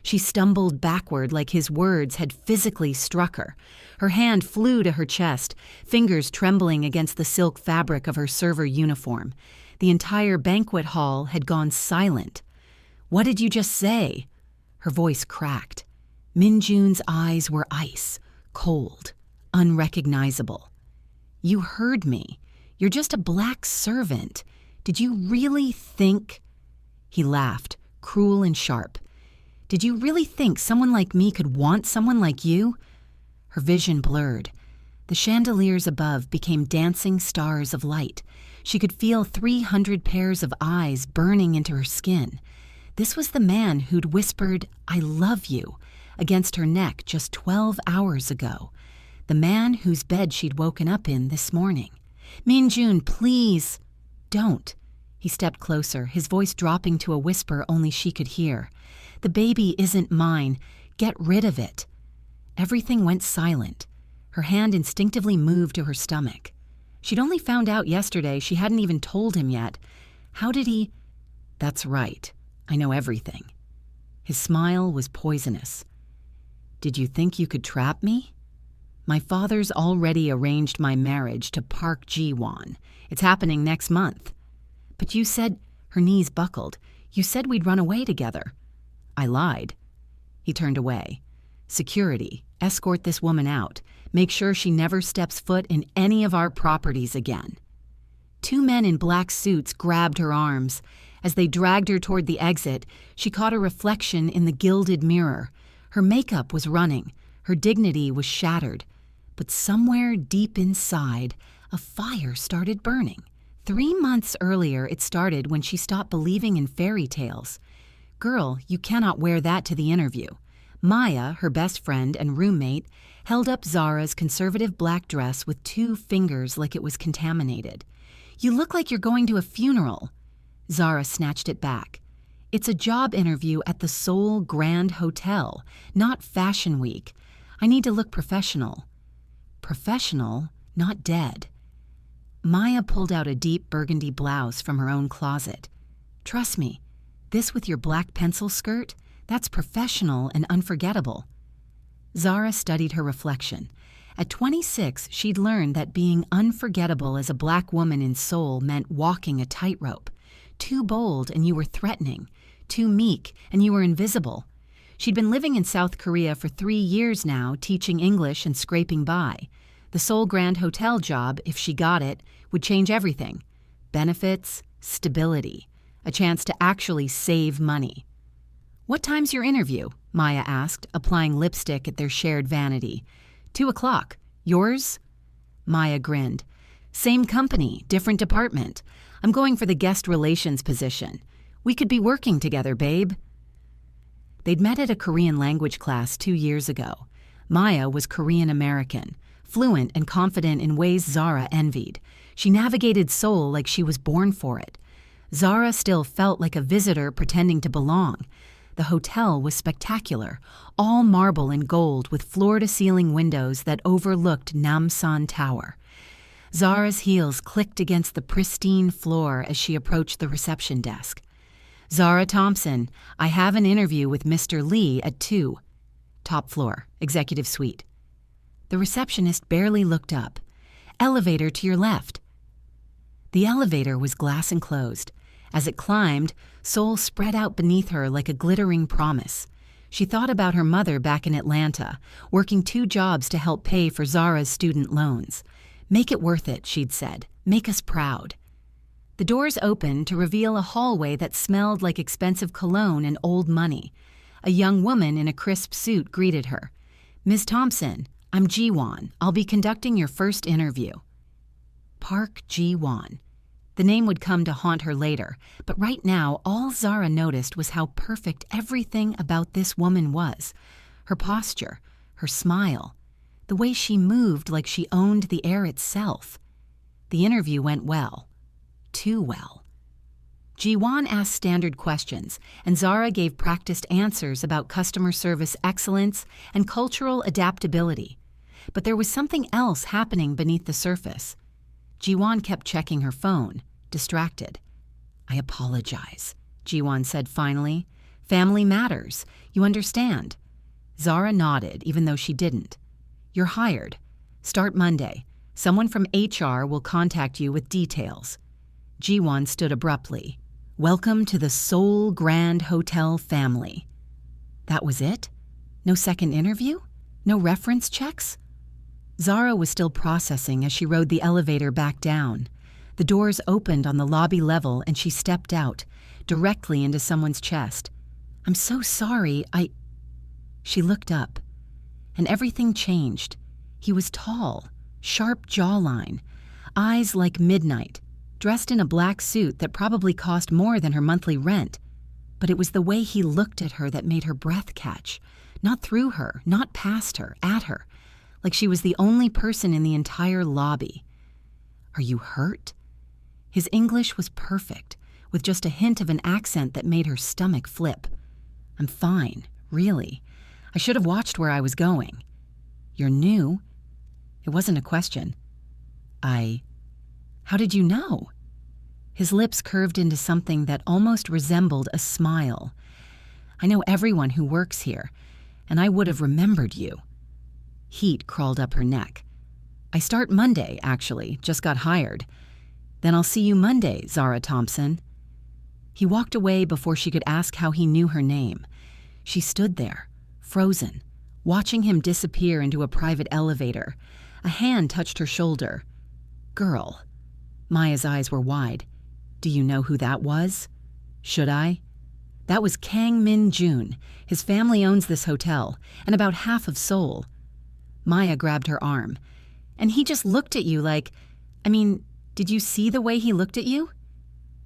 She stumbled backward like his words had physically struck her. Her hand flew to her chest, fingers trembling against the silk fabric of her server uniform. The entire banquet hall had gone silent. "What did you just say?" Her voice cracked. Minjun's eyes were ice, cold, unrecognizable. "You heard me. You're just a black servant. Did you really think—" He laughed, cruel and sharp. "Did you really think someone like me could want someone like you?" Her vision blurred. The chandeliers above became dancing stars of light. She could feel 300 pairs of eyes burning into her skin. This was the man who'd whispered, "I love you," against her neck just 12 hours ago. The man whose bed she'd woken up in this morning. "Minjun, please." "Don't." He stepped closer, his voice dropping to a whisper only she could hear. "The baby isn't mine. Get rid of it." Everything went silent. Her hand instinctively moved to her stomach. She'd only found out yesterday. She hadn't even told him yet. How did he— "That's right. I know everything." His smile was poisonous. "Did you think you could trap me? My father's already arranged my marriage to Park Ji-won. It's happening next month." "But you said—" Her knees buckled. "You said we'd run away together." "I lied." He turned away. "Security, escort this woman out. Make sure she never steps foot in any of our properties again." Two men in black suits grabbed her arms. As they dragged her toward the exit, she caught a reflection in the gilded mirror. Her makeup was running. Her dignity was shattered. But somewhere deep inside, a fire started burning. 3 months earlier, it started when she stopped believing in fairy tales. "Girl, you cannot wear that to the interview." Maya, her best friend and roommate, held up Zara's conservative black dress with 2 fingers like it was contaminated. "You look like you're going to a funeral." Zara snatched it back. "It's a job interview at the Seoul Grand Hotel, not Fashion Week. I need to look professional." Professional, not dead. Maya pulled out a deep burgundy blouse from her own closet. "Trust me, this with your black pencil skirt, that's professional and unforgettable." Zara studied her reflection. At 26, she'd learned that being unforgettable as a black woman in Seoul meant walking a tightrope. Too bold and you were threatening. Too meek and you were invisible. She'd been living in South Korea for 3 years now, teaching English and scraping by. The Seoul Grand Hotel job, if she got it, would change everything. Benefits, stability, a chance to actually save money. "What time's your interview?" Maya asked, applying lipstick at their shared vanity. 2 o'clock. Yours?" Maya grinned. "Same company, different department. I'm going for the guest relations position. We could be working together, babe." They'd met at a Korean language class 2 years ago. Maya was Korean American, fluent and confident in ways Zara envied. She navigated Seoul like she was born for it. Zara still felt like a visitor pretending to belong. The hotel was spectacular, all marble and gold with floor-to-ceiling windows that overlooked Namsan Tower. Zara's heels clicked against the pristine floor as she approached the reception desk. "Zara Thompson, I have an interview with Mr. Lee at 2. Top floor, executive suite." The receptionist barely looked up. "Elevator to your left." The elevator was glass enclosed. As it climbed, Seoul spread out beneath her like a glittering promise. She thought about her mother back in Atlanta, working 2 jobs to help pay for Zara's student loans. "Make it worth it," she'd said. "Make us proud." The doors opened to reveal a hallway that smelled like expensive cologne and old money. A young woman in a crisp suit greeted her. "Ms. Thompson, I'm Ji-won. I'll be conducting your first interview." Park Ji-won. The name would come to haunt her later, but right now all Zara noticed was how perfect everything about this woman was. Her posture, her smile, the way she moved like she owned the air itself. The interview went well. Too well. Ji-won asked standard questions, and Zara gave practiced answers about customer service excellence and cultural adaptability. But there was something else happening beneath the surface. Ji-won kept checking her phone, distracted. "I apologize," Ji-won said finally. Family matters. You understand?" Zara nodded, even though she didn't. "You're hired. Start Monday. Someone from HR will contact you with details." Jiwon stood abruptly. "Welcome to the Seoul Grand Hotel family." That was it? No second interview? No reference checks? Zara was still processing as she rode the elevator back down. The doors opened on the lobby level and she stepped out, directly into someone's chest. "I'm so sorry, She looked up, and everything changed. He was tall, sharp jawline, eyes like midnight, dressed in a black suit that probably cost more than her monthly rent. But it was the way he looked at her that made her breath catch. Not through her, not past her, at her, like she was the only person in the entire lobby. "Are you hurt?" His English was perfect, with just a hint of an accent that made her stomach flip. "I'm fine, really. I should have watched where I was going." "You're new?" It wasn't a question. How did you know?" His lips curved into something that almost resembled a smile. "I know everyone who works here, and I would have remembered you." Heat crawled up her neck. "I start Monday, actually. Just got hired." "Then I'll see you Monday, Zara Thompson." He walked away before she could ask how he knew her name. She stood there, frozen, watching him disappear into a private elevator. A hand touched her shoulder. "Girl." Maya's eyes were wide. "Do you know who that was?" "Should I?" "That was Kang Min-jun. His family owns this hotel, and about half of Seoul." Maya grabbed her arm. "And he just looked at you like, did you see the way he looked at you?"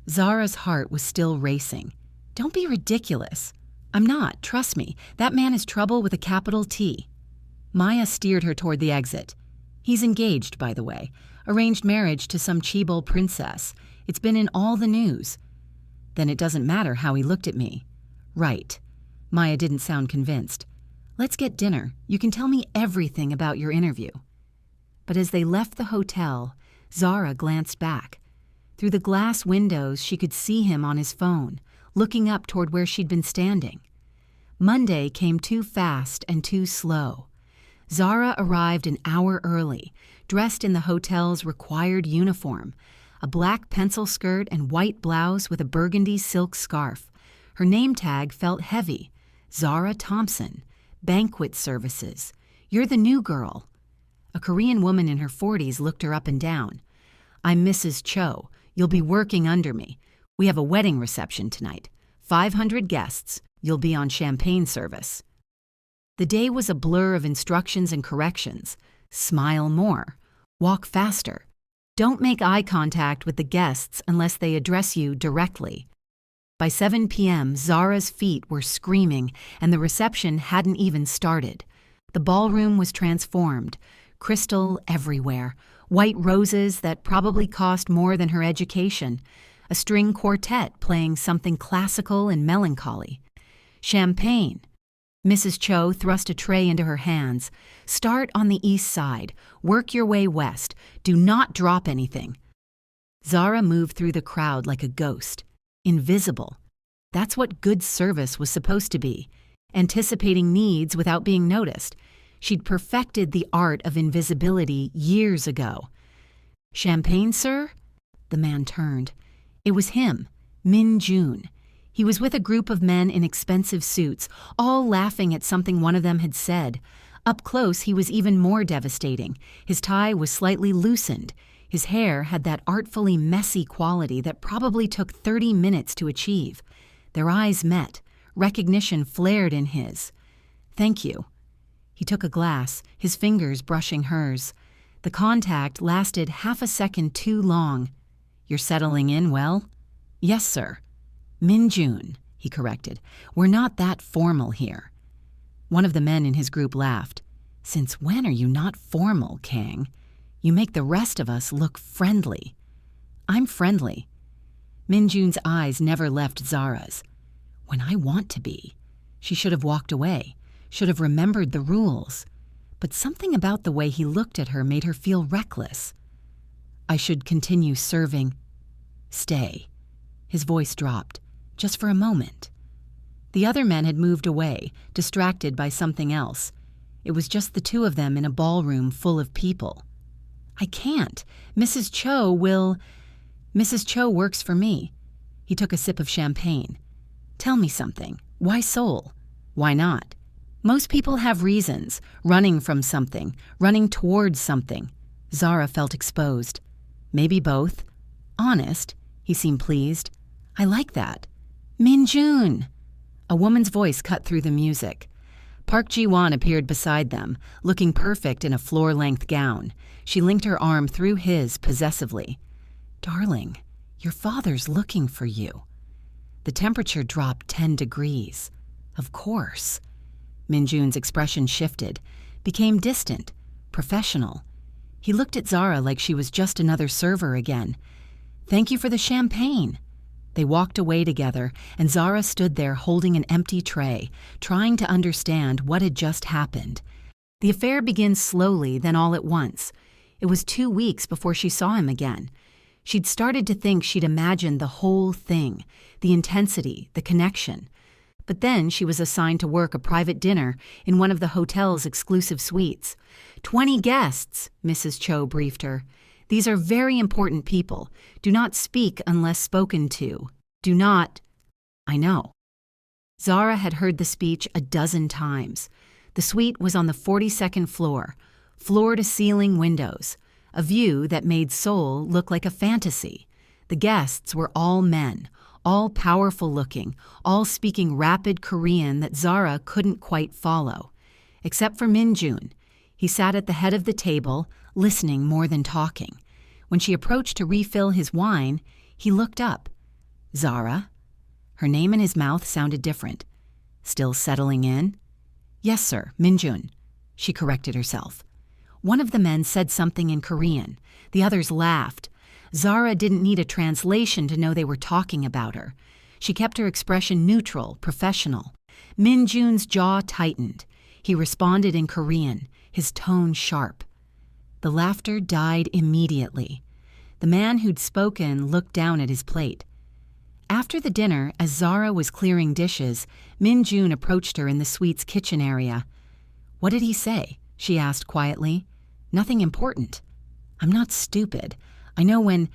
Zara's heart was still racing. "Don't be ridiculous." "I'm not, trust me. That man is trouble with a capital T." Maya steered her toward the exit. "He's engaged, by the way. Arranged marriage to some Chibol princess. It's been in all the news." "Then it doesn't matter how he looked at me." "Right." Maya didn't sound convinced. "Let's get dinner. You can tell me everything about your interview." But as they left the hotel, Zara glanced back. Through the glass windows, she could see him on his phone, looking up toward where she'd been standing. Monday came too fast and too slow. Zara arrived an hour early, dressed in the hotel's required uniform, a black pencil skirt and white blouse with a burgundy silk scarf. Her name tag felt heavy. Zara Thompson, banquet services. "You're the new girl." A Korean woman in her 40s looked her up and down. "I'm Mrs. Cho. You'll be working under me. We have a wedding reception tonight. 500 guests. You'll be on champagne service." The day was a blur of instructions and corrections. Smile more. Walk faster. Don't make eye contact with the guests unless they address you directly. By 7 p.m., Zara's feet were screaming, and the reception hadn't even started. The ballroom was transformed. Crystal everywhere. White roses that probably cost more than her education. A string quartet playing something classical and melancholy. Champagne. Mrs. Cho thrust a tray into her hands. "Start on the east side. Work your way west. Do not drop anything." Zara moved through the crowd like a ghost. Invisible. That's what good service was supposed to be. Anticipating needs without being noticed. She'd perfected the art of invisibility years ago. "Champagne, sir?" The man turned. It was him, Min-jun. He was with a group of men in expensive suits, all laughing at something one of them had said. Up close, he was even more devastating. His tie was slightly loosened. His hair had that artfully messy quality that probably took 30 minutes to achieve. Their eyes met. Recognition flared in his. "Thank you." He took a glass, his fingers brushing hers. The contact lasted half a second too long. "You're settling in well?" "Yes, sir." "Min-jun," he corrected. "We're not that formal here." One of the men in his group laughed. "Since when are you not formal, Kang? You make the rest of us look friendly." "I'm friendly." Min-jun's eyes never left Zara's. "When I want to be." She should have walked away, should have remembered the rules. But something about the way he looked at her made her feel reckless. "I should continue serving." "Stay." His voice dropped. "Just for a moment." The other men had moved away, distracted by something else. It was just the two of them in a ballroom full of people. "I can't. Mrs. Cho will—" "Mrs. Cho works for me." He took a sip of champagne. "Tell me something. Why Seoul? Why not? Most people have reasons, running from something, running towards something." Zara felt exposed. "Maybe both." "Honest." He seemed pleased. "I like that." "Min-jun!" A woman's voice cut through the music. Park Ji-won appeared beside them, looking perfect in a floor-length gown. She linked her arm through his possessively. "Darling, your father's looking for you." The temperature dropped 10 degrees. Of course. Min-jun's expression shifted, became distant, professional. He looked at Zara like she was just another server again. "Thank you for the champagne." They walked away together, and Zara stood there holding an empty tray, trying to understand what had just happened. The affair began slowly, then all at once. It was 2 weeks before she saw him again. She'd started to think she'd imagined the whole thing, the intensity, the connection. But then she was assigned to work a private dinner in one of the hotel's exclusive suites. 20 guests, Mrs. Cho briefed her. "These are very important people. Do not speak unless spoken to. Do not—" "I know." Zara had heard the speech a dozen times. The suite was on the 42nd floor, floor-to-ceiling windows, a view that made Seoul look like a fantasy. The guests were all men, all powerful-looking, all speaking rapid Korean that Zara couldn't quite follow. Except for Min-jun. He sat at the head of the table, listening more than talking. When she approached to refill his wine, he looked up. "Zara?" Her name in his mouth sounded different. "Still settling in?" "Yes, sir, Min-jun." She corrected herself. One of the men said something in Korean. The others laughed. Zara didn't need a translation to know they were talking about her. She kept her expression neutral, professional. Min-jun's jaw tightened. He responded in Korean, his tone sharp. The laughter died immediately. The man who'd spoken looked down at his plate. After the dinner, as Zara was clearing dishes, Min-jun approached her in the suite's kitchen area. "What did he say?" she asked quietly. "Nothing important." "I'm not stupid. I know when—"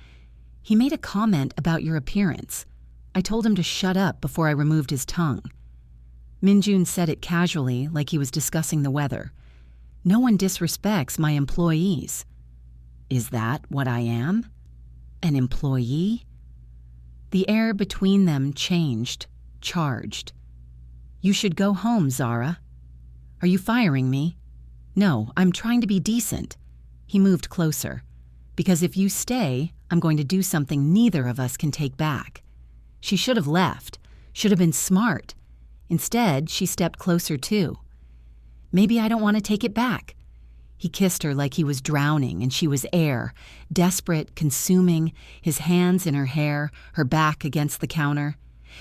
"He made a comment about your appearance. I told him to shut up before I removed his tongue." Min-jun said it casually, like he was discussing the weather. "No one disrespects my employees." "Is that what I am? An employee?" The air between them changed, charged. "You should go home, Zara." "Are you firing me?" "No, I'm trying to be decent." He moved closer. "Because if you stay, I'm going to do something neither of us can take back." She should have left, should have been smart. Instead, she stepped closer too. "Maybe I don't want to take it back." He kissed her like he was drowning and she was air, desperate, consuming, his hands in her hair, her back against the counter.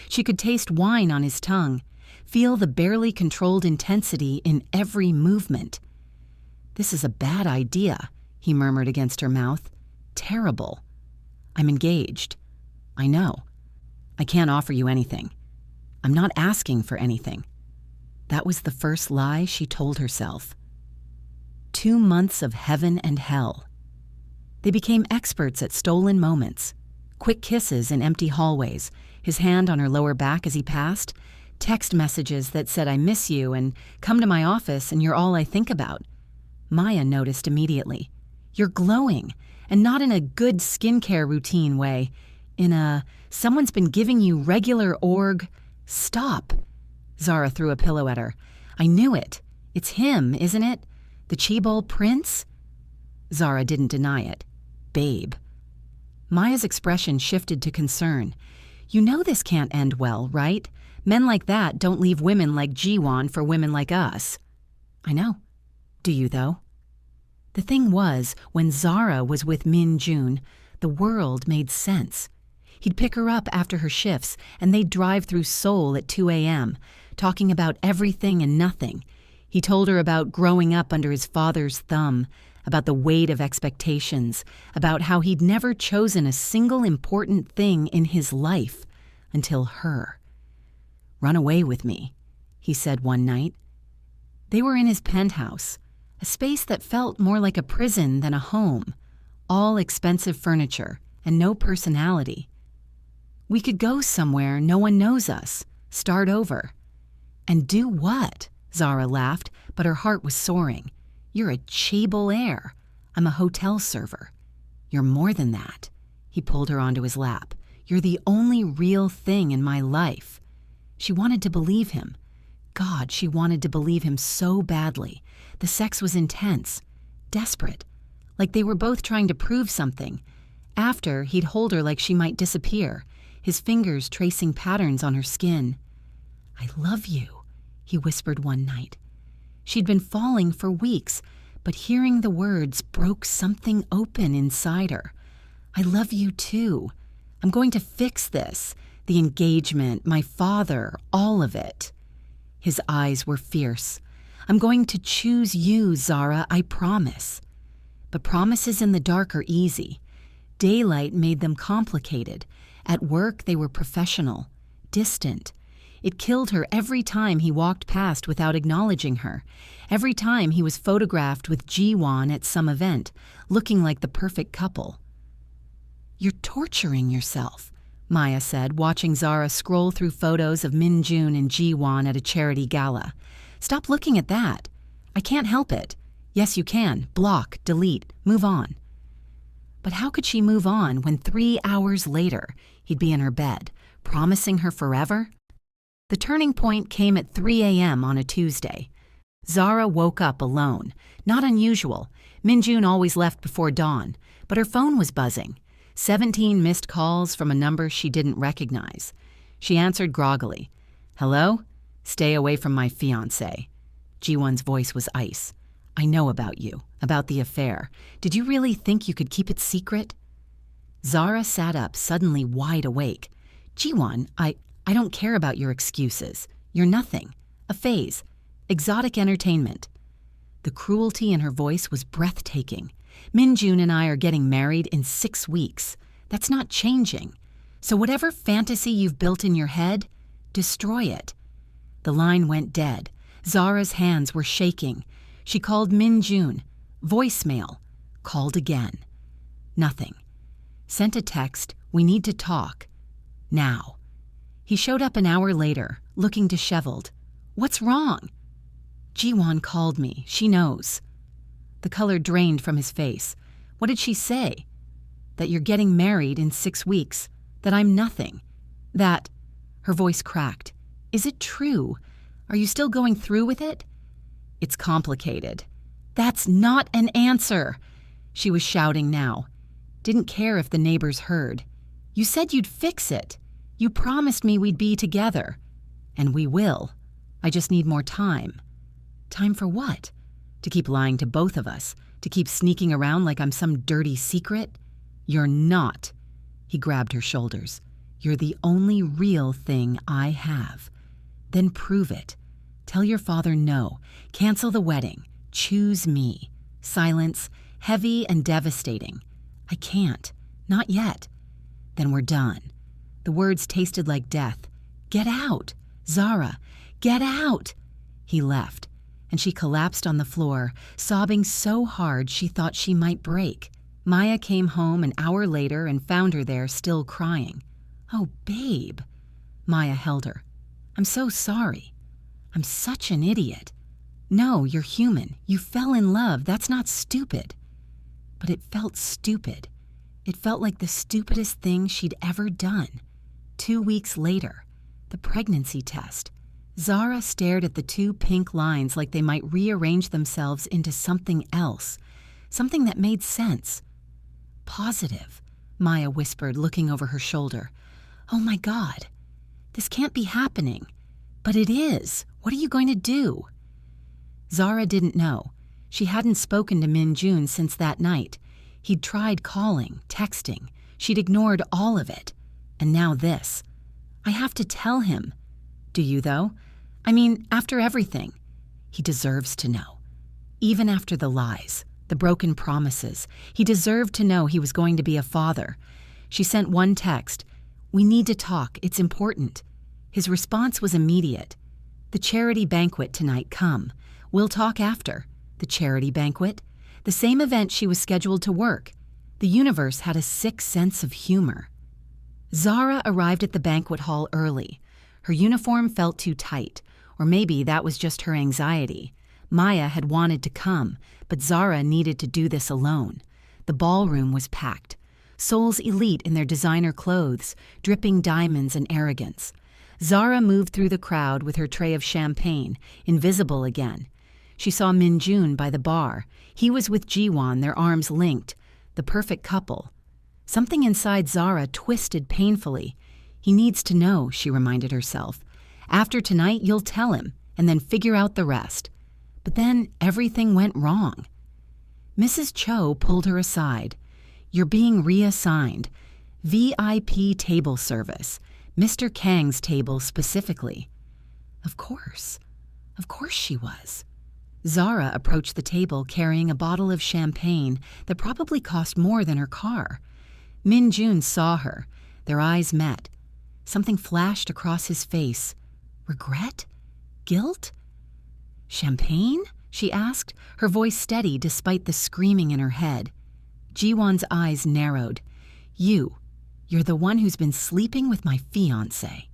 She could taste wine on his tongue, feel the barely controlled intensity in every movement. "This is a bad idea," he murmured against her mouth. "Terrible." "I'm engaged." "I know. I can't offer you anything. I'm not asking for anything." That was the first lie she told herself. 2 months of heaven and hell. They became experts at stolen moments. Quick kisses in empty hallways, his hand on her lower back as he passed, text messages that said, "I miss you," and "Come to my office and you're all I think about." Maya noticed immediately. "You're glowing, and not in a good skincare routine way. In a, someone's been giving you regular org—" "Stop!" Zara threw a pillow at her. "I knew it. It's him, isn't it? The Chaebol prince?" Zara didn't deny it. "Babe." Maya's expression shifted to concern. "You know this can't end well, right? Men like that don't leave women like Ji-won for women like us." "I know. Do you, though?" The thing was, when Zara was with Min-jun, the world made sense. He'd pick her up after her shifts, and they'd drive through Seoul at 2 a.m., talking about everything and nothing. He told her about growing up under his father's thumb, about the weight of expectations, about how he'd never chosen a single important thing in his life until her. Run away with me, he said one night. They were in his penthouse, a space that felt more like a prison than a home, all expensive furniture and no personality. We could go somewhere no one knows us, start over. And do what? Zara laughed, but her heart was soaring. You're a chaebol heir. I'm a hotel server. You're more than that. He pulled her onto his lap. You're the only real thing in my life. She wanted to believe him. God, she wanted to believe him so badly. The sex was intense, desperate, like they were both trying to prove something. After, he'd hold her like she might disappear, his fingers tracing patterns on her skin. I love you, he whispered one night. She'd been falling for weeks, but hearing the words broke something open inside her. I love you too. I'm going to fix this. The engagement, my father, all of it. His eyes were fierce. I'm going to choose you, Zara, I promise. But promises in the dark are easy. Daylight made them complicated. At work, they were professional, distant. It killed her every time he walked past without acknowledging her. Every time he was photographed with Jiwon at some event, looking like the perfect couple. You're torturing yourself, Maya said, watching Zara scroll through photos of Minjun and Jiwon at a charity gala. Stop looking at that. I can't help it. Yes, you can. Block, delete, move on. But how could she move on when 3 hours later he'd be in her bed, promising her forever? The turning point came at 3 a.m. on a Tuesday. Zara woke up alone. Not unusual. Minjun always left before dawn, but her phone was buzzing. 17 missed calls from a number she didn't recognize. She answered groggily. Hello? Stay away from my fiancé. Jiwon's voice was ice. I know about you, about the affair. Did you really think you could keep it secret? Zara sat up, suddenly wide awake. Jiwon, I don't care about your excuses. You're nothing. A phase. Exotic entertainment. The cruelty in her voice was breathtaking. Minjun and I are getting married in 6 weeks. That's not changing. So whatever fantasy you've built in your head, destroy it. The line went dead. Zara's hands were shaking. She called Minjun. Voicemail. Called again. Nothing. Sent a text, we need to talk. Now. He showed up an hour later, looking disheveled. What's wrong? Jiwon called me. She knows. The color drained from his face. What did she say? That you're getting married in 6 weeks. That I'm nothing. That... Her voice cracked. Is it true? Are you still going through with it? It's complicated. That's not an answer. She was shouting now. Didn't care if the neighbors heard. You said you'd fix it. You promised me we'd be together. And we will. I just need more time. Time for what? To keep lying to both of us? To keep sneaking around like I'm some dirty secret? You're not. He grabbed her shoulders. You're the only real thing I have. Then prove it. Tell your father no. Cancel the wedding. Choose me. Silence, heavy and devastating. I can't. Not yet. Then we're done. The words tasted like death. Get out. Zara, get out. He left, and she collapsed on the floor, sobbing so hard she thought she might break. Maya came home an hour later and found her there still crying. Oh, babe. Maya held her. I'm so sorry. I'm such an idiot. No, you're human. You fell in love. That's not stupid. But it felt stupid. It felt like the stupidest thing she'd ever done. 2 weeks later, the pregnancy test. Zara stared at the 2 pink lines like they might rearrange themselves into something else, something that made sense. Positive, Maya whispered, looking over her shoulder. Oh my God, this can't be happening. But it is. What are you going to do? Zara didn't know. She hadn't spoken to Minjun since that night. He'd tried calling, texting. She'd ignored all of it. And now this. I have to tell him. Do you, though? I mean, after everything. He deserves to know. Even after the lies, the broken promises, he deserved to know he was going to be a father. She sent one text. We need to talk. It's important. His response was immediate. "The charity banquet tonight, come. We'll talk after." The charity banquet? The same event she was scheduled to work. The universe had a sick sense of humor. Zara arrived at the banquet hall early. Her uniform felt too tight, or maybe that was just her anxiety. Maya had wanted to come, but Zara needed to do this alone. The ballroom was packed. Souls elite in their designer clothes, dripping diamonds and arrogance. Zara moved through the crowd with her tray of champagne, invisible again. She saw Min-jun by the bar. He was with Ji-won, their arms linked. The perfect couple. Something inside Zara twisted painfully. He needs to know, she reminded herself. After tonight, you'll tell him, and then figure out the rest. But then everything went wrong. Mrs. Cho pulled her aside. "You're being reassigned. VIP table service. Mr. Kang's table specifically." Of course she was. Zara approached the table carrying a bottle of champagne that probably cost more than her car. Min-jun saw her. Their eyes met. Something flashed across his face. Regret? Guilt? "Champagne?" she asked, her voice steady despite the screaming in her head. Ji-won's eyes narrowed. You're the one who's been sleeping with my fiancé."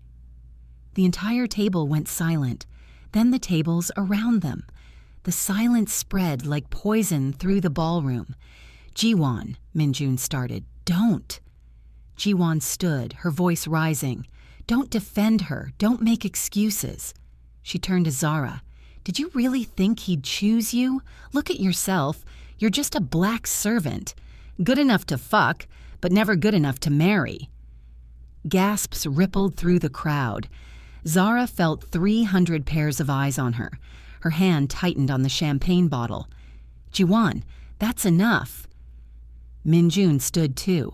The entire table went silent, then the tables around them. The silence spread like poison through the ballroom. "Ji-won," Min-jun started. "Don't." Ji-won stood, her voice rising. "Don't defend her. Don't make excuses." She turned to Zara. "Did you really think he'd choose you? Look at yourself. You're just a black servant. Good enough to fuck, but never good enough to marry." Gasps rippled through the crowd. Zara felt 300 pairs of eyes on her. Her hand tightened on the champagne bottle. "Ji-won, that's enough." Min-jun stood too.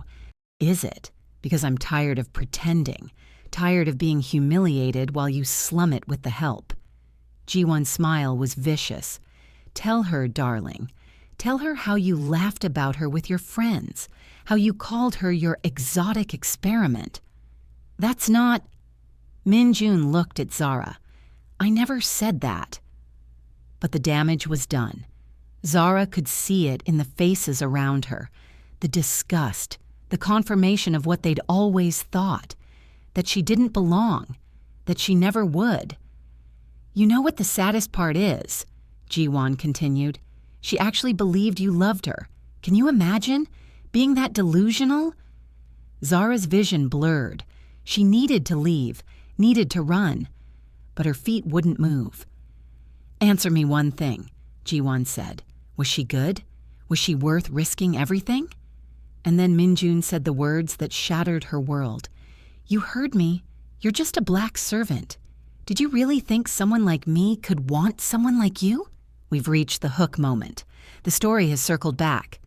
"Is it? Because I'm tired of pretending. Tired of being humiliated while you slum it with the help." Ji-won's smile was vicious. "Tell her, darling. Tell her how you laughed about her with your friends, how you called her your exotic experiment." "That's not—" Min-jun looked at Zara. "I never said that." But the damage was done. Zara could see it in the faces around her. The disgust, the confirmation of what they'd always thought, that she didn't belong, that she never would. "You know what the saddest part is?" Ji-won continued. "She actually believed you loved her. Can you imagine? Being that delusional?" Zara's vision blurred. She needed to leave, needed to run, but her feet wouldn't move. "Answer me one thing," Ji-won said. "Was she good? Was she worth risking everything?" And then Min-jun said the words that shattered her world. "You heard me. You're just a black servant. Did you really think someone like me could want someone like you?" We've reached the hook moment. The story has circled back.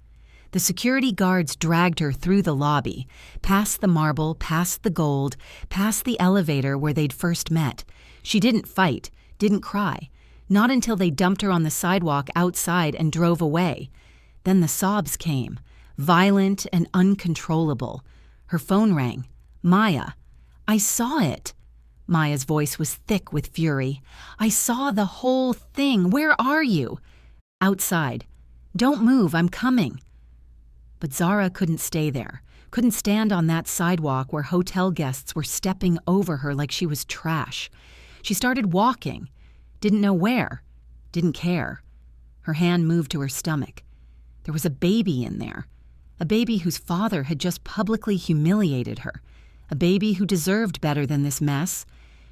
The security guards dragged her through the lobby, past the marble, past the gold, past the elevator where they'd first met. She didn't fight, didn't cry. Not until they dumped her on the sidewalk outside and drove away. Then the sobs came, violent and uncontrollable. Her phone rang. "Maya." "I saw it." Maya's voice was thick with fury. "I saw the whole thing. Where are you?" "Outside." "Don't move, I'm coming." But Zara couldn't stay there, couldn't stand on that sidewalk where hotel guests were stepping over her like she was trash. She started walking. Didn't know where. Didn't care. Her hand moved to her stomach. There was a baby in there. A baby whose father had just publicly humiliated her. A baby who deserved better than this mess.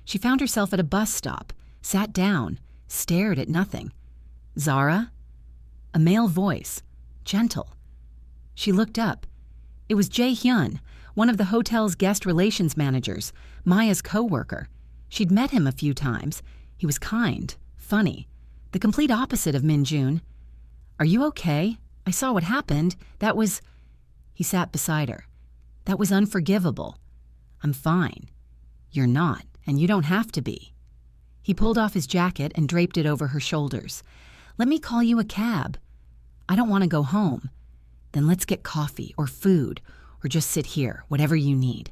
She found herself at a bus stop, sat down, stared at nothing. "Zara?" A male voice, gentle. She looked up. It was Jae-hyun, one of the hotel's guest relations managers, Maya's co-worker. She'd met him a few times. He was kind, funny, the complete opposite of Min-jun. "Are you okay? I saw what happened. That was—" He sat beside her. "That was unforgivable." "I'm fine." "You're not, and you don't have to be." He pulled off his jacket and draped it over her shoulders. "Let me call you a cab." "I don't want to go home." "Then let's get coffee or food, or just sit here, whatever you need."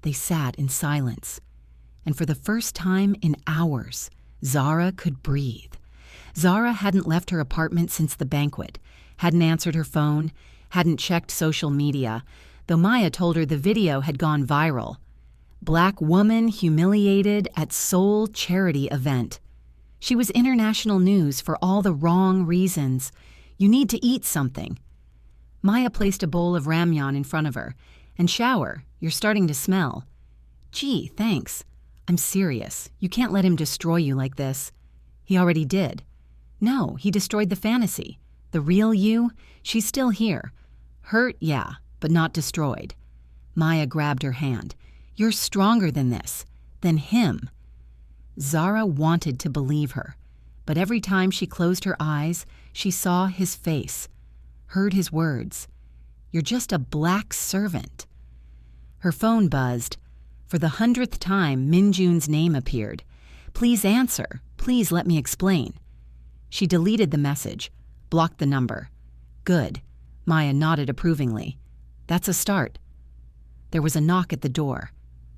They sat in silence. and for the first time in hours, Zara could breathe. Zara hadn't left her apartment since the banquet, hadn't answered her phone, hadn't checked social media, though Maya told her the video had gone viral. Black woman humiliated at Seoul charity event. She was international news for all the wrong reasons. You need to eat something. Maya placed a bowl of ramyeon in front of her. And shower, you're starting to smell. Gee, thanks. I'm serious. You can't let him destroy you like this. He already did. No, he destroyed the fantasy. The real you, she's still here. Hurt, yeah, but not destroyed. Maya grabbed her hand. You're stronger than this, than him. Zara wanted to believe her, but every time she closed her eyes, she saw his face, heard his words. You're just a black servant. Her phone buzzed. For the 100th time, Minjun's name appeared. Please answer. Please let me explain. She deleted the message, blocked the number. Good. Maya nodded approvingly. That's a start. There was a knock at the door.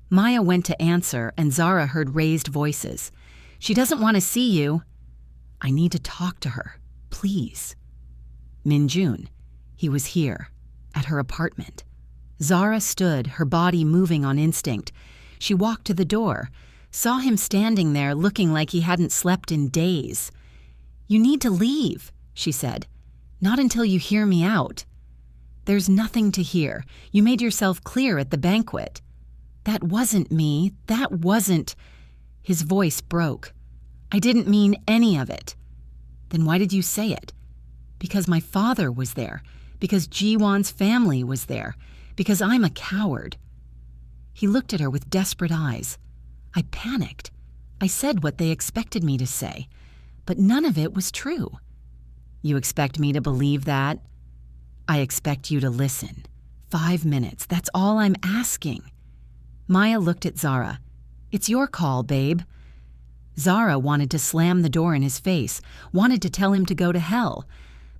Maya went to answer, and Zara heard raised voices. She doesn't want to see you. I need to talk to her. Please. Minjun. He was here, at her apartment. Zara stood, her body moving on instinct. She walked to the door, saw him standing there looking like he hadn't slept in days. You need to leave, she said. Not until you hear me out. There's nothing to hear. You made yourself clear at the banquet. That wasn't me. That wasn't... His voice broke. I didn't mean any of it. Then why did you say it? Because my father was there. Because Jiwon's family was there. Because I'm a coward. He looked at her with desperate eyes. I panicked. I said what they expected me to say. But none of it was true. You expect me to believe that? I expect you to listen. 5 minutes, that's all I'm asking. Maya looked at Zara. It's your call, babe. Zara wanted to slam the door in his face, wanted to tell him to go to hell.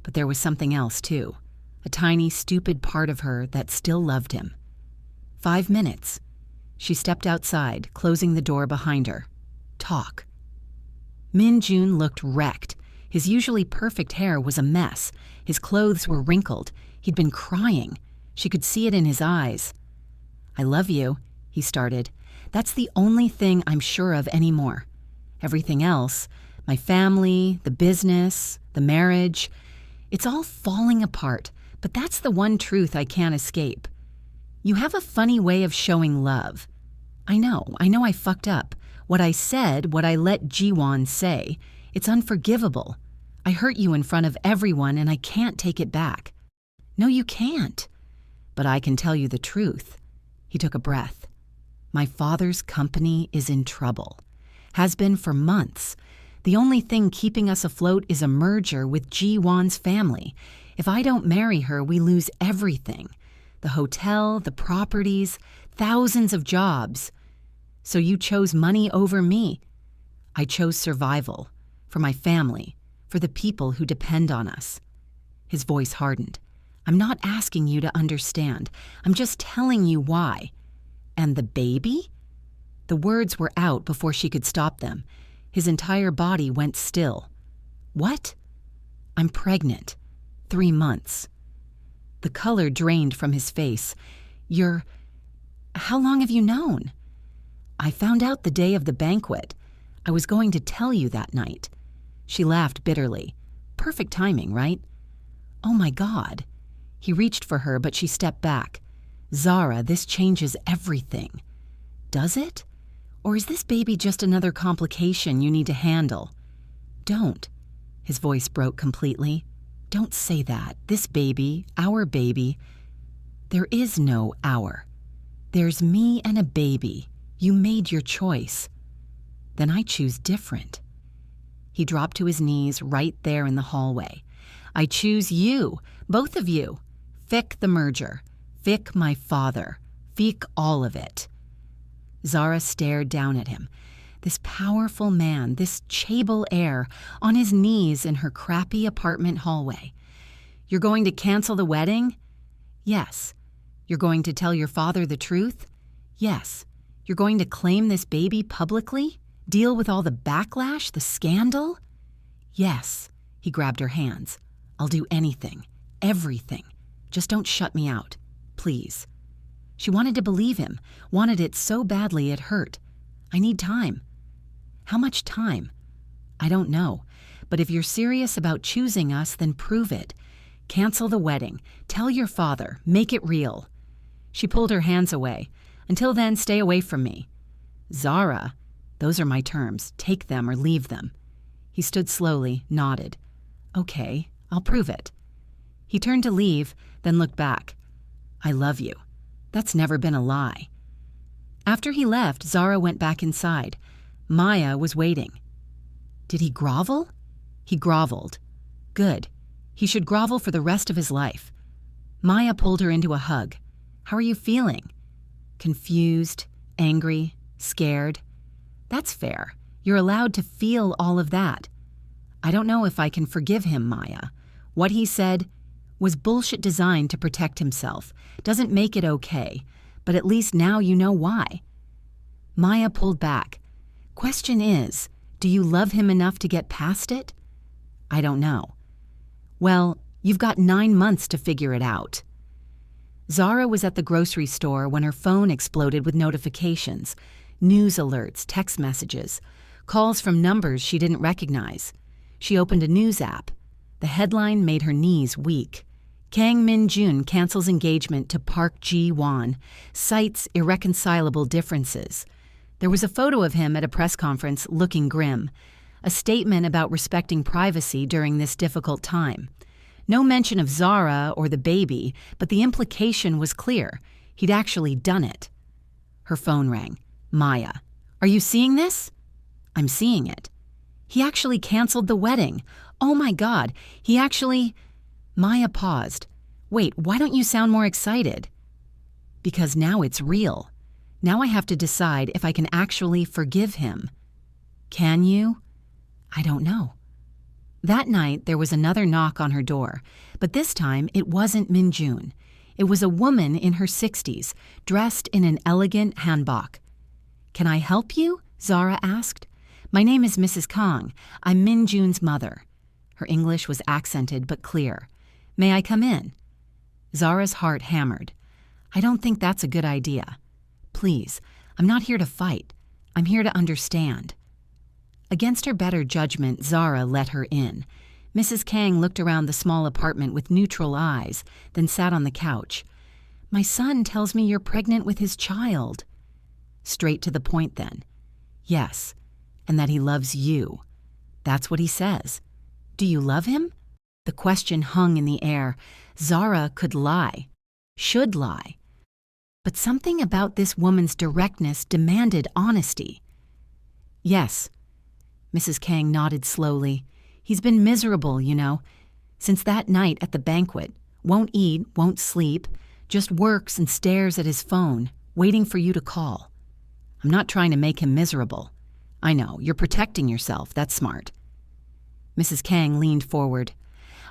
But there was something else, too. A tiny, stupid part of her that still loved him. 5 minutes. She stepped outside, closing the door behind her. Talk. Minjun looked wrecked. His usually perfect hair was a mess. His clothes were wrinkled. He'd been crying. She could see it in his eyes. I love you, he started. That's the only thing I'm sure of anymore. Everything else, my family, the business, the marriage, it's all falling apart, but that's the one truth I can't escape. You have a funny way of showing love. I know I fucked up. What I said, what I let Jiwon say, it's unforgivable. I hurt you in front of everyone and I can't take it back. No, you can't. But I can tell you the truth. He took a breath. My father's company is in trouble. Has been for months. The only thing keeping us afloat is a merger with Jiwon's family. If I don't marry her, we lose everything. The hotel, the properties, thousands of jobs. So you chose money over me. I chose survival. For my family. For the people who depend on us. His voice hardened. I'm not asking you to understand. I'm just telling you why. And the baby? The words were out before she could stop them. His entire body went still. What? I'm pregnant. 3 months. The color drained from his face. How long have you known? I found out the day of the banquet. I was going to tell you that night. She laughed bitterly. Perfect timing, right? Oh my God. He reached for her, but she stepped back. Zara, this changes everything. Does it? Or is this baby just another complication you need to handle? Don't. His voice broke completely. Don't say that. This baby, our baby. There is no our. There's me and a baby. You made your choice. Then I choose different. He dropped to his knees right there in the hallway. I choose you, both of you. Fick the merger. Fick my father. Fick all of it. Zara stared down at him. This powerful man, this chaebol heir, on his knees in her crappy apartment hallway. You're going to cancel the wedding? Yes. You're going to tell your father the truth? Yes. You're going to claim this baby publicly? Deal with all the backlash, the scandal? Yes. He grabbed her hands. I'll do anything, everything. Just don't shut me out, please. She wanted to believe him, wanted it so badly it hurt. I need time. How much time? I don't know, but if you're serious about choosing us, then prove it. Cancel the wedding. Tell your father. Make it real. She pulled her hands away. Until then, stay away from me. Zara, those are my terms. Take them or leave them. He stood slowly, nodded. Okay, I'll prove it. He turned to leave, then looked back. I love you. That's never been a lie. After he left, Zara went back inside. Maya was waiting. Did he grovel? He groveled. Good. He should grovel for the rest of his life. Maya pulled her into a hug. How are you feeling? Confused, angry, scared. That's fair. You're allowed to feel all of that. I don't know if I can forgive him, Maya. What he said was bullshit designed to protect himself. Doesn't make it okay, but at least now you know why. Maya pulled back. Question is, do you love him enough to get past it? I don't know. Well, you've got 9 months to figure it out. Zara was at the grocery store when her phone exploded with notifications, news alerts, text messages, calls from numbers she didn't recognize. She opened a news app. The headline made her knees weak. Kang Min-jun cancels engagement to Park Ji-won, cites irreconcilable differences. There was a photo of him at a press conference looking grim, a statement about respecting privacy during this difficult time. No mention of Zara or the baby, but the implication was clear. He'd actually done it. Her phone rang. Maya. Are you seeing this? I'm seeing it. He actually canceled the wedding. Oh my God, he actually... Maya paused. Wait, why don't you sound more excited? Because now it's real. Now I have to decide if I can actually forgive him. Can you? I don't know. That night, there was another knock on her door, but this time it wasn't Min-jun. It was a woman in her 60s, dressed in an elegant hanbok. Can I help you? Zara asked. My name is Mrs. Kang. I'm Min-jun's mother. Her English was accented but clear. May I come in? Zara's heart hammered. I don't think that's a good idea. Please, I'm not here to fight. I'm here to understand. Against her better judgment, Zara let her in. Mrs. Kang looked around the small apartment with neutral eyes, then sat on the couch. My son tells me you're pregnant with his child. Straight to the point then. Yes, and that he loves you. That's what he says. Do you love him? The question hung in the air. Zara could lie, should lie. But something about this woman's directness demanded honesty. Yes. Mrs. Kang nodded slowly. He's been miserable, you know, since that night at the banquet. Won't eat, won't sleep, just works and stares at his phone, waiting for you to call. I'm not trying to make him miserable. I know, you're protecting yourself, that's smart. Mrs. Kang leaned forward.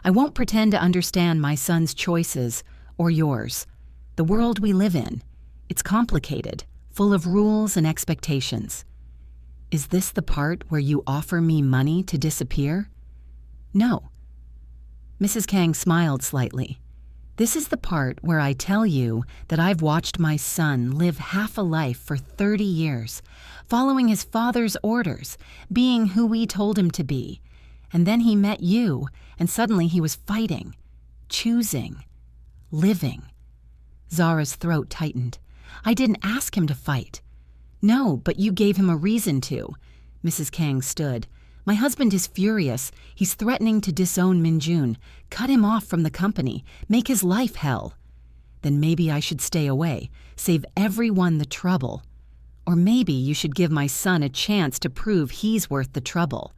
I won't pretend to understand my son's choices, or yours. The world we live in, it's complicated, full of rules and expectations. Is this the part where you offer me money to disappear? No. Mrs. Kang smiled slightly. This is the part where I tell you that I've watched my son live half a life for 30 years, following his father's orders, being who we told him to be. And then he met you, and suddenly he was fighting, choosing, living. Zara's throat tightened. I didn't ask him to fight. No, but you gave him a reason to. Mrs. Kang stood. My husband is furious. He's threatening to disown Min-jun, cut him off from the company, make his life hell. Then maybe I should stay away, save everyone the trouble. Or maybe you should give my son a chance to prove he's worth the trouble.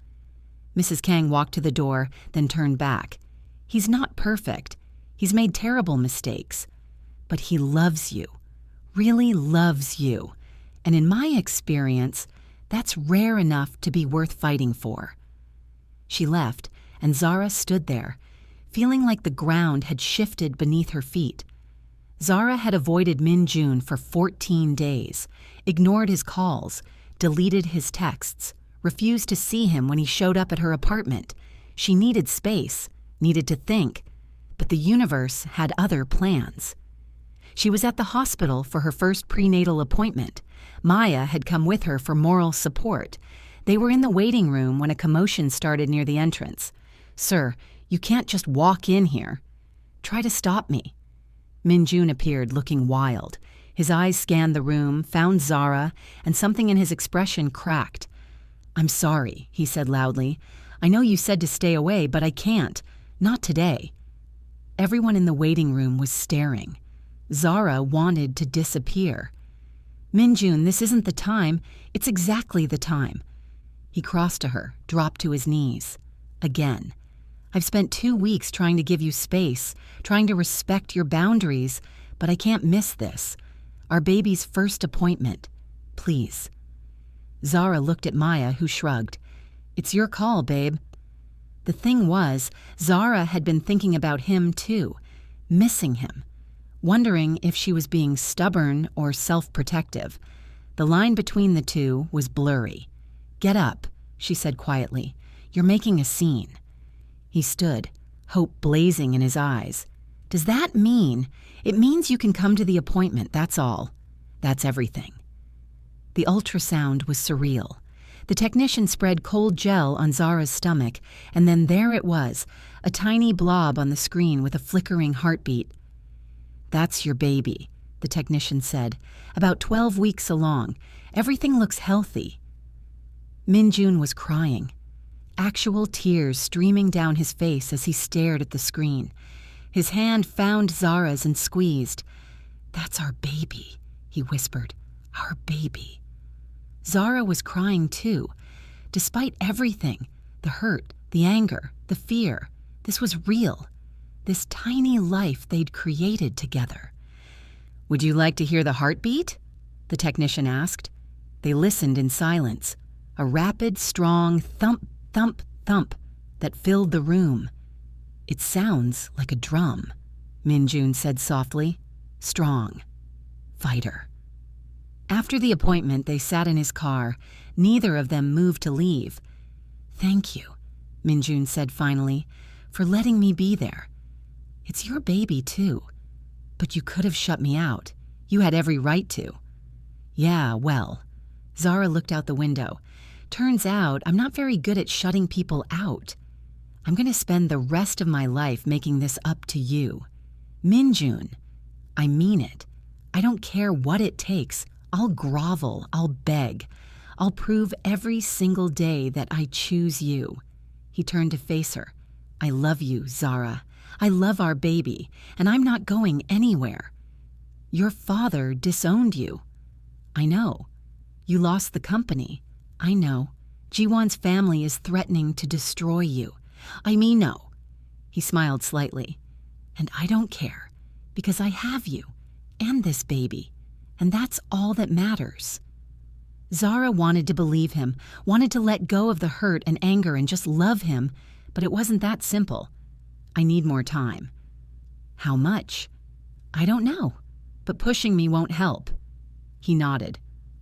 Mrs. Kang walked to the door, then turned back. He's not perfect. He's made terrible mistakes. But he loves you, really loves you. And in my experience, that's rare enough to be worth fighting for. She left, and Zara stood there, feeling like the ground had shifted beneath her feet. Zara had avoided Min Jun for 14 days, ignored his calls, deleted his texts, refused to see him when he showed up at her apartment. She needed space, needed to think, but the universe had other plans. She was at the hospital for her first prenatal appointment. Maya had come with her for moral support. They were in the waiting room when a commotion started near the entrance. "Sir, you can't just walk in here." "Try to stop me." Min Jun appeared, looking wild. His eyes scanned the room, found Zara, and something in his expression cracked. "I'm sorry," he said loudly. "I know you said to stay away, but I can't. Not today." Everyone in the waiting room was staring. Zara wanted to disappear. "Min Jun, this isn't the time. It's exactly the time." He crossed to her, dropped to his knees. Again. "I've spent 2 weeks trying to give you space, trying to respect your boundaries, but I can't miss this. Our baby's first appointment. Please." Zara looked at Maya, who shrugged. "It's your call, babe." The thing was, Zara had been thinking about him too, missing him, wondering if she was being stubborn or self-protective. The line between the two was blurry. "Get up," she said quietly. "You're making a scene." He stood, hope blazing in his eyes. "Does that mean? It means you can come to the appointment, that's all. That's everything." The ultrasound was surreal. The technician spread cold gel on Zara's stomach, and then there it was, a tiny blob on the screen with a flickering heartbeat. "That's your baby," the technician said, "about 12 weeks along. Everything looks healthy." Min Jun was crying, actual tears streaming down his face as he stared at the screen. His hand found Zara's and squeezed. "That's our baby," he whispered. "Our baby." Zara was crying too. Despite everything, the hurt, the anger, the fear, this was real. This tiny life they'd created together. "Would you like to hear the heartbeat?" the technician asked. They listened in silence. A rapid, strong thump, thump, thump that filled the room. "It sounds like a drum," Min Jun said softly. "Strong. Fighter." After the appointment, they sat in his car. Neither of them moved to leave. "Thank you," Min Jun said finally, "for letting me be there. It's your baby, too. But you could have shut me out. You had every right to." "Yeah, well." Zara looked out the window. "Turns out I'm not very good at shutting people out. I'm going to spend the rest of my life making this up to you. Min Jun, I mean it. I don't care what it takes. I'll grovel, I'll beg. I'll prove every single day that I choose you." He turned to face her. "I love you, Zara. I love our baby, and I'm not going anywhere. Your father disowned you. I know. You lost the company. I know. Jiwon's family is threatening to destroy you. I mean, no." He smiled slightly. "And I don't care, because I have you, and this baby. And that's all that matters." Zara wanted to believe him, wanted to let go of the hurt and anger and just love him, but it wasn't that simple. "I need more time." "How much?" "I don't know, but pushing me won't help." He nodded.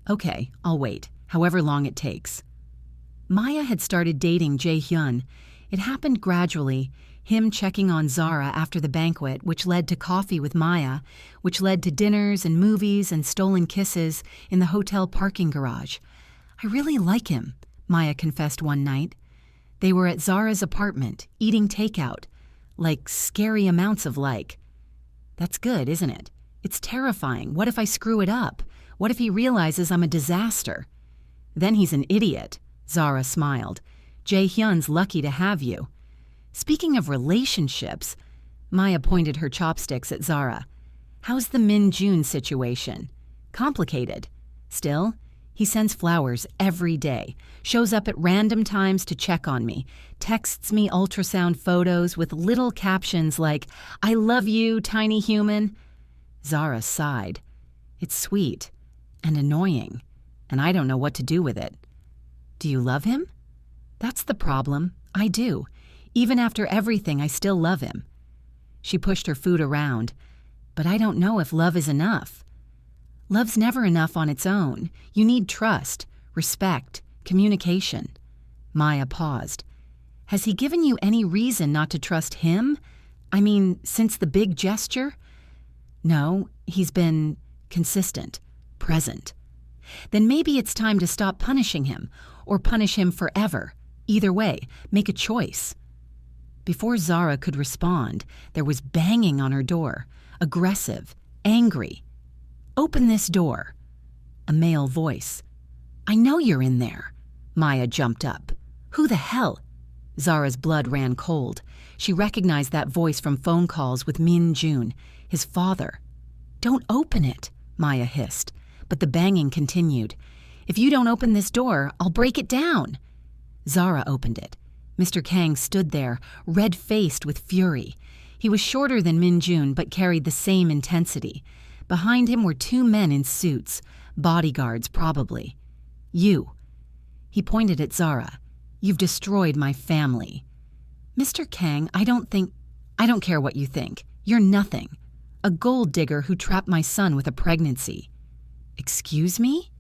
"Okay, I'll wait, however long it takes." Maya had started dating Jae-hyun. It happened gradually, him checking on Zara after the banquet, which led to coffee with Maya, which led to dinners and movies and stolen kisses in the hotel parking garage. "I really like him," Maya confessed one night. They were at Zara's apartment, eating takeout. Like scary amounts of like. "That's good, isn't it? It's terrifying. What if I screw it up? What if he realizes I'm a disaster?" "Then he's an idiot," Zara smiled. "Jae-hyun's lucky to have you." "Speaking of relationships," Maya pointed her chopsticks at Zara. "How's the Min Jun situation?" "Complicated. Still, he sends flowers every day, shows up at random times to check on me, texts me ultrasound photos with little captions like, 'I love you, tiny human.'" Zara sighed. "It's sweet and annoying, and I don't know what to do with it." "Do you love him?" "That's the problem. I do. Even after everything, I still love him." She pushed her food around. But I don't know if love is enough. Love's never enough on its own. You need trust, respect, communication. Maya paused. Has he given you any reason not to trust him? I mean, since the big gesture? No, he's been consistent, present. Then maybe it's time to stop punishing him, or punish him forever. Either way, make a choice. Before Zara could respond, there was banging on her door, aggressive, angry. Open this door. A male voice. I know you're in there. Maya jumped up. Who the hell? Zara's blood ran cold. She recognized that voice from phone calls with Min Jun, his father. Don't open it, Maya hissed, but the banging continued. If you don't open this door, I'll break it down. Zara opened it. Mr. Kang stood there, red-faced with fury. He was shorter than Min Jun, but carried the same intensity. Behind him were two men in suits, bodyguards probably. You. He pointed at Zara. You've destroyed my family. Mr. Kang, I don't care what you think. You're nothing. A gold digger who trapped my son with a pregnancy. Excuse me?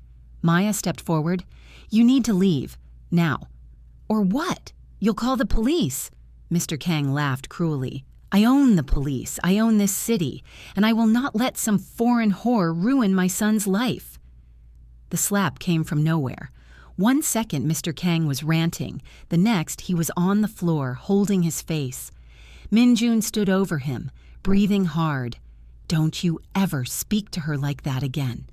Maya stepped forward. You need to leave. Now. Or what? You'll call the police. Mr. Kang laughed cruelly. I own the police. I own this city. And I will not let some foreign whore ruin my son's life. The slap came from nowhere. 1 second, Mr. Kang was ranting. The next, he was on the floor, holding his face. Min Jun stood over him, breathing hard. Don't you ever speak to her like that again.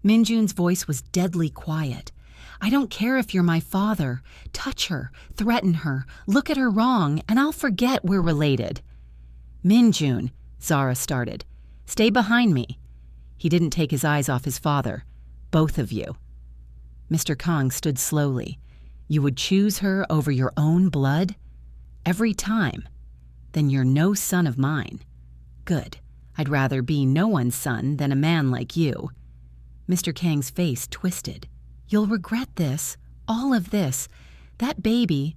Min Jun's voice was deadly quiet. I don't care if you're my father. Touch her, threaten her, look at her wrong, and I'll forget we're related. Min Jun, Zara started. Stay behind me. He didn't take his eyes off his father. Both of you. Mr. Kang stood slowly. You would choose her over your own blood? Every time. Then you're no son of mine. Good. I'd rather be no one's son than a man like you. Mr. Kang's face twisted. You'll regret this, all of this. That baby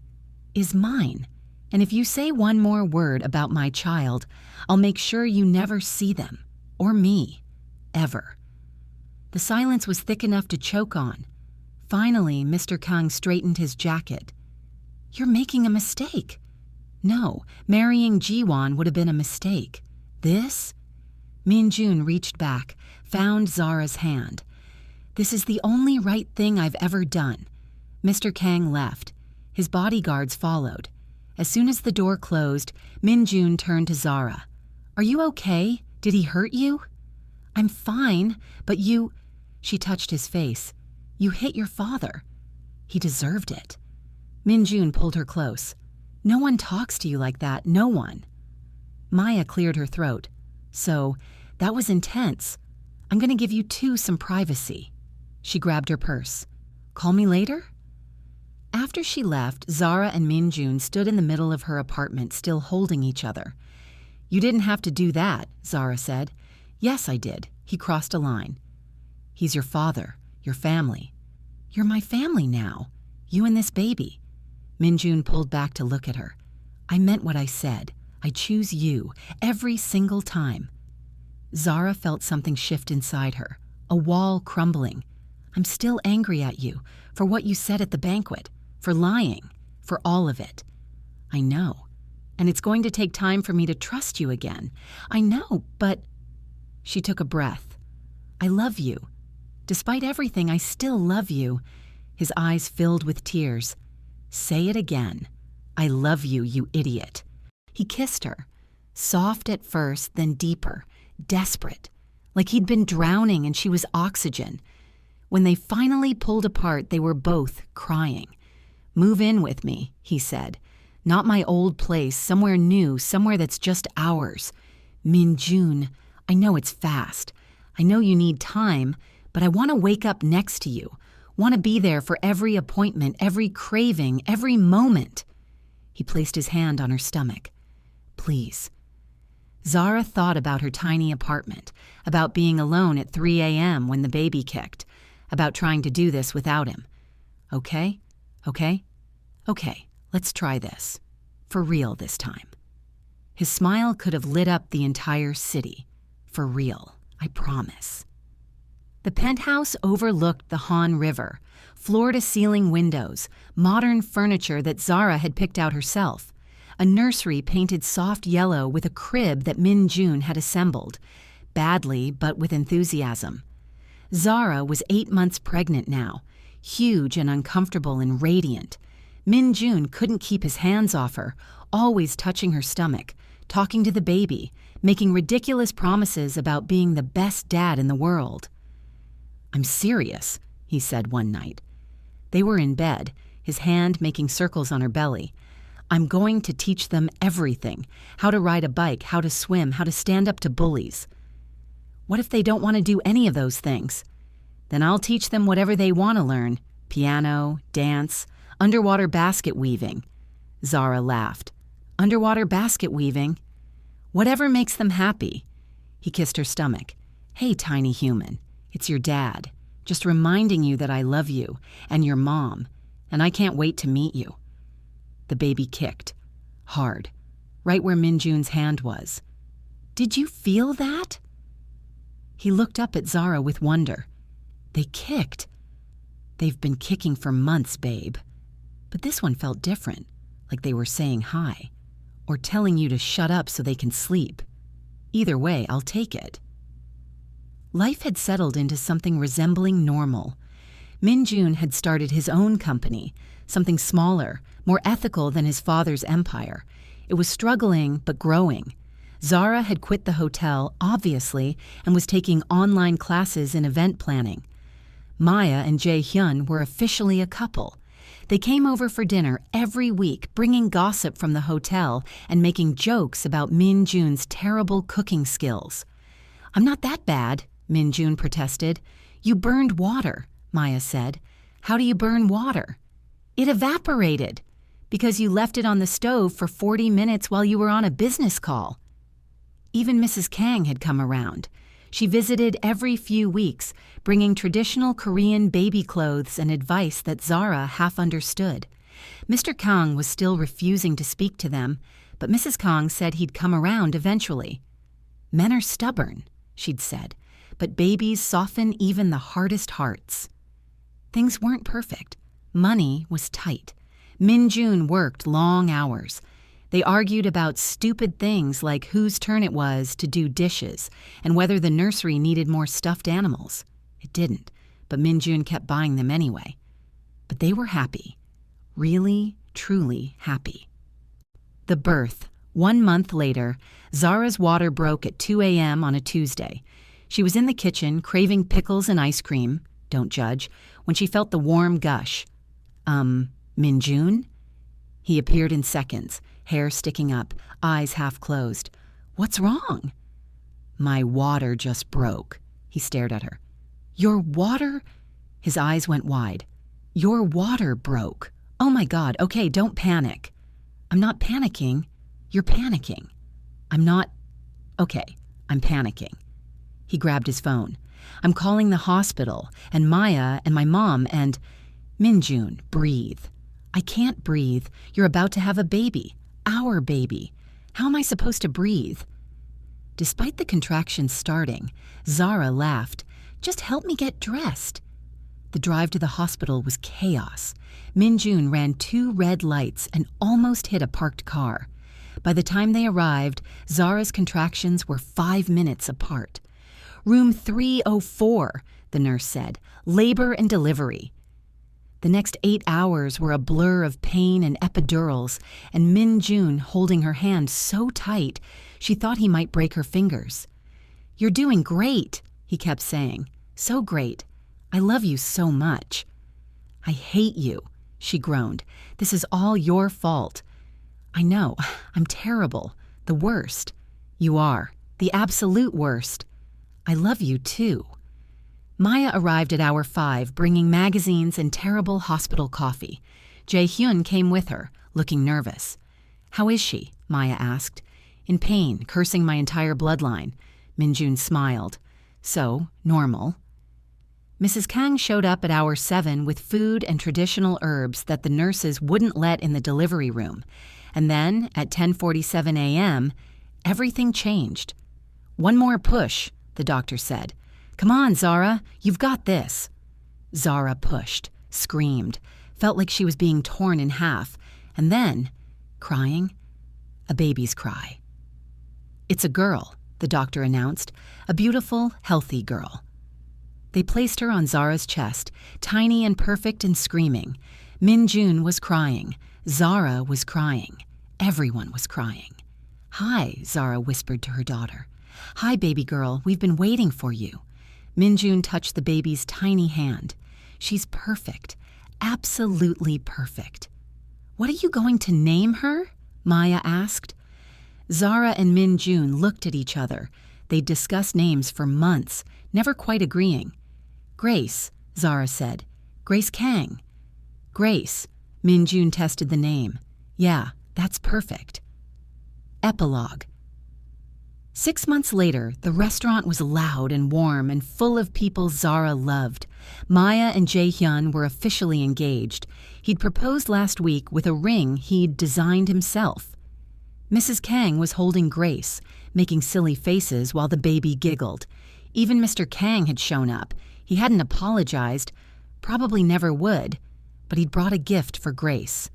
is mine. And if you say one more word about my child, I'll make sure you never see them, or me, ever. The silence was thick enough to choke on. Finally, Mr. Kang straightened his jacket. You're making a mistake. No, marrying Jiwon would have been a mistake. This? Min Jun reached back, found Zara's hand. This is the only right thing I've ever done. Mr. Kang left. His bodyguards followed. As soon as the door closed, Min Jun turned to Zara. Are you okay? Did he hurt you? I'm fine, but you... She touched his face. You hit your father. He deserved it. Min Jun pulled her close. No one talks to you like that, no one. Maya cleared her throat. So, that was intense. I'm going to give you two some privacy. She grabbed her purse. Call me later? After she left, Zara and Min Jun stood in the middle of her apartment, still holding each other. You didn't have to do that, Zara said. Yes, I did. He crossed a line. He's your father, your family. You're my family now. You and this baby. Min Jun pulled back to look at her. I meant what I said. I choose you, every single time. Zara felt something shift inside her, a wall crumbling. I'm still angry at you, for what you said at the banquet, for lying, for all of it. I know, and it's going to take time for me to trust you again. I know, but... She took a breath. I love you. Despite everything, I still love you. His eyes filled with tears. Say it again. I love you, you idiot. He kissed her, soft at first, then deeper, desperate, like he'd been drowning and she was oxygen. When they finally pulled apart, they were both crying. Move in with me, he said. Not my old place, somewhere new, somewhere that's just ours. Min Jun, I know it's fast. I know you need time, but I want to wake up next to you. Want to be there for every appointment, every craving, every moment. He placed his hand on her stomach. Please. Zara thought about her tiny apartment, about being alone at 3 a.m. when the baby kicked, about trying to do this without him. Okay? Okay? Okay, let's try this. For real this time. His smile could have lit up the entire city. for real, I promise. The penthouse overlooked the Han River, floor-to-ceiling windows, modern furniture that Zara had picked out herself, a nursery painted soft yellow with a crib that Min Jun had assembled, badly but with enthusiasm. Zara was 8 months pregnant now, huge and uncomfortable and radiant. Min Jun couldn't keep his hands off her, always touching her stomach, talking to the baby, making ridiculous promises about being the best dad in the world. "I'm serious," he said one night. They were in bed, his hand making circles on her belly. "I'm going to teach them everything, how to ride a bike, how to swim, how to stand up to bullies." "What if they don't want to do any of those things?" "Then I'll teach them whatever they want to learn, piano, dance, underwater basket weaving." Zara laughed. "Underwater basket weaving?" "Whatever makes them happy." He kissed her stomach. "Hey, tiny human, it's your dad, just reminding you that I love you and your mom, and I can't wait to meet you." The baby kicked, hard, right where Min Jun's hand was. "Did you feel that?" He looked up at Zara with wonder. They kicked. "They've been kicking for months, babe." But this one felt different, like they were saying hi, or telling you to shut up so they can sleep. Either way, I'll take it. Life had settled into something resembling normal. Min Jun had started his own company, something smaller, more ethical than his father's empire. It was struggling but growing. Zara had quit the hotel, obviously, and was taking online classes in event planning. Maya and Jae-hyun were officially a couple. They came over for dinner every week, bringing gossip from the hotel and making jokes about Min Jun's terrible cooking skills. "I'm not that bad," Min Jun protested. "You burned water," Maya said. "How do you burn water?" "It evaporated, because you left it on the stove for 40 minutes while you were on a business call." Even Mrs. Kang had come around. She visited every few weeks, bringing traditional Korean baby clothes and advice that Zara half understood. Mr. Kang was still refusing to speak to them, but Mrs. Kang said he'd come around eventually. "Men are stubborn," she'd said, "but babies soften even the hardest hearts." Things weren't perfect. Money was tight. Min Jun worked long hours. They argued about stupid things like whose turn it was to do dishes and whether the nursery needed more stuffed animals. It didn't, but Min Jun kept buying them anyway. But they were happy. Really, truly happy. The birth. 1 month later, Zara's water broke at 2 a.m. on a Tuesday. She was in the kitchen, craving pickles and ice cream, don't judge, when she felt the warm gush. Min Jun? He appeared in seconds, hair sticking up, eyes half closed. "What's wrong?" "My water just broke." He stared at her. "Your water?" His eyes went wide. "Your water broke. Oh my God, okay, don't panic." "I'm not panicking. You're panicking." "I'm not. Okay, I'm panicking." He grabbed his phone. "I'm calling the hospital, and Maya, and my mom, and—" "Min Jun, breathe." "I can't breathe. You're about to have a baby. Our baby. How am I supposed to breathe?" Despite the contractions starting, Zara laughed. "Just help me get dressed." The drive to the hospital was chaos. Min Jun ran 2 red lights and almost hit a parked car. By the time they arrived, Zara's contractions were 5 minutes apart. "Room 304, the nurse said. "Labor and delivery." The next 8 hours were a blur of pain and epidurals, and Min Jun holding her hand so tight she thought he might break her fingers. "You're doing great," he kept saying. "So great. I love you so much." "I hate you," she groaned. "This is all your fault." "I know. I'm terrible. The worst." "You are. The absolute worst." "I love you too." Maya arrived at hour 5, bringing magazines and terrible hospital coffee. Jae-hyun came with her, looking nervous. "How is she?" Maya asked. "In pain, cursing my entire bloodline." Min Jun smiled. "So, normal." Mrs. Kang showed up at hour 7 with food and traditional herbs that the nurses wouldn't let in the delivery room. And then, at 10:47 a.m., everything changed. "One more push," the doctor said. "Come on, Zara, you've got this." Zara pushed, screamed, felt like she was being torn in half, and then, crying, a baby's cry. "It's a girl," the doctor announced, "a beautiful, healthy girl." They placed her on Zara's chest, tiny and perfect and screaming. Min-Jun was crying. Zara was crying. Everyone was crying. "Hi," Zara whispered to her daughter. "Hi, baby girl, we've been waiting for you." Min-Jun touched the baby's tiny hand. "She's perfect, absolutely perfect." "What are you going to name her?" Maya asked. Zara and Min-Jun looked at each other. They'd discussed names for months, never quite agreeing. "Grace," Zara said. "Grace Kang." "Grace." Min-Jun tested the name. "Yeah, that's perfect." Epilogue. 6 months later, the restaurant was loud and warm and full of people Zara loved. Maya and Jae-hyun were officially engaged. He'd proposed last week with a ring he'd designed himself. Mrs. Kang was holding Grace, making silly faces while the baby giggled. Even Mr. Kang had shown up. He hadn't apologized, probably never would, but he'd brought a gift for Grace.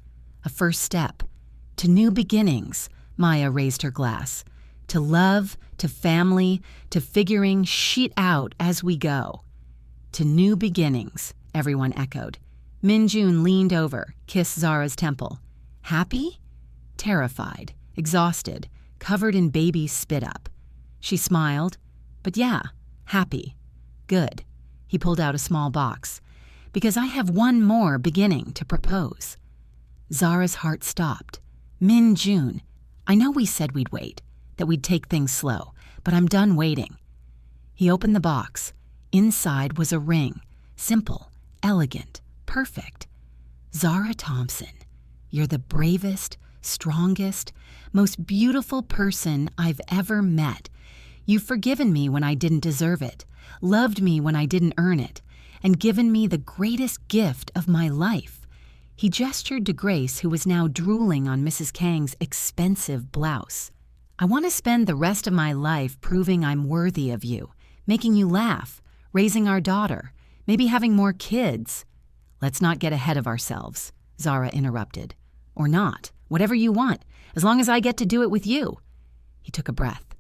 A first step. To new beginnings, Maya raised her glass. To love, to family, to figuring shit out as we go. To new beginnings, everyone echoed. Min-Jun leaned over, kissed Zara's temple. Happy? Terrified, exhausted, covered in baby spit-up. She smiled, but yeah, happy. Good. He pulled out a small box. Because I have one more beginning to propose. Zara's heart stopped. Min-Jun, I know we said we'd wait, that we'd take things slow, but I'm done waiting. He opened the box. Inside was a ring. Simple, elegant, perfect. Zara Thompson, you're the bravest, strongest, most beautiful person I've ever met. You've forgiven me when I didn't deserve it, loved me when I didn't earn it, and given me the greatest gift of my life. He gestured to Grace, who was now drooling on Mrs. Kang's expensive blouse. I want to spend the rest of my life proving I'm worthy of you, making you laugh, raising our daughter, maybe having more kids. Let's not get ahead of ourselves, Zara interrupted. Or not, whatever you want, as long as I get to do it with you. He took a breath.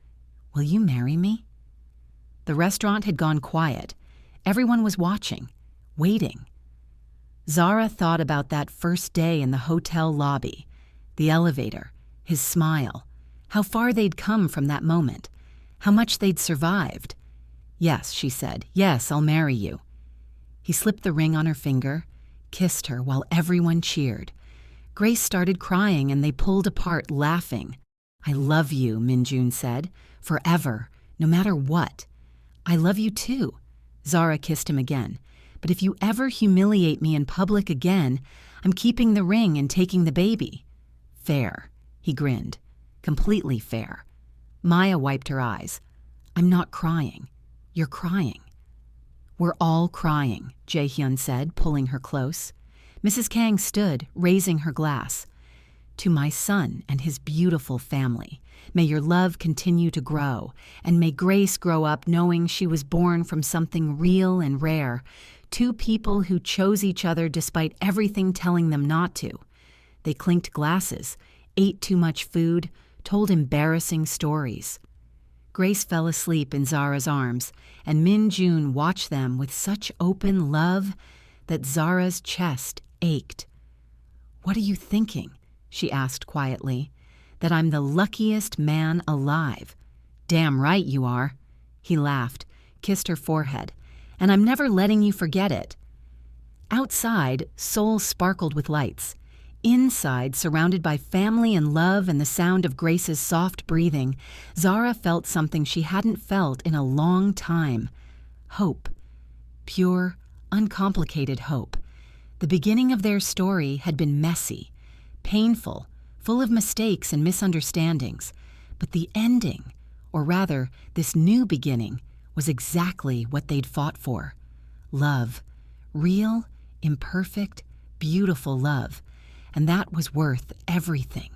Will you marry me? The restaurant had gone quiet. Everyone was watching, waiting. Zara thought about that first day in the hotel lobby, the elevator, his smile, how far they'd come from that moment, how much they'd survived. Yes, she said, yes, I'll marry you. He slipped the ring on her finger, kissed her while everyone cheered. Grace started crying and they pulled apart laughing. I love you, Min-Jun said, forever, no matter what. I love you too. Zara kissed him again. But if you ever humiliate me in public again, I'm keeping the ring and taking the baby. Fair, he grinned. Completely fair. Maya wiped her eyes. I'm not crying. You're crying. We're all crying, Jae-hyun said, pulling her close. Mrs. Kang stood, raising her glass. To my son and his beautiful family, may your love continue to grow, and may Grace grow up knowing she was born from something real and rare, two people who chose each other despite everything telling them not to. They clinked glasses, ate too much food, told embarrassing stories. Grace fell asleep in Zara's arms, and Min-Jun watched them with such open love that Zara's chest ached. What are you thinking? She asked quietly. That I'm the luckiest man alive. Damn right you are. He laughed, kissed her forehead. And I'm never letting you forget it. Outside, Seoul sparkled with lights. Inside, surrounded by family and love and the sound of Grace's soft breathing, Zara felt something she hadn't felt in a long time. Hope. Pure, uncomplicated hope. The beginning of their story had been messy, painful, full of mistakes and misunderstandings. But the ending, or rather, this new beginning, was exactly what they'd fought for. Love. Real, imperfect, beautiful love. And that was worth everything.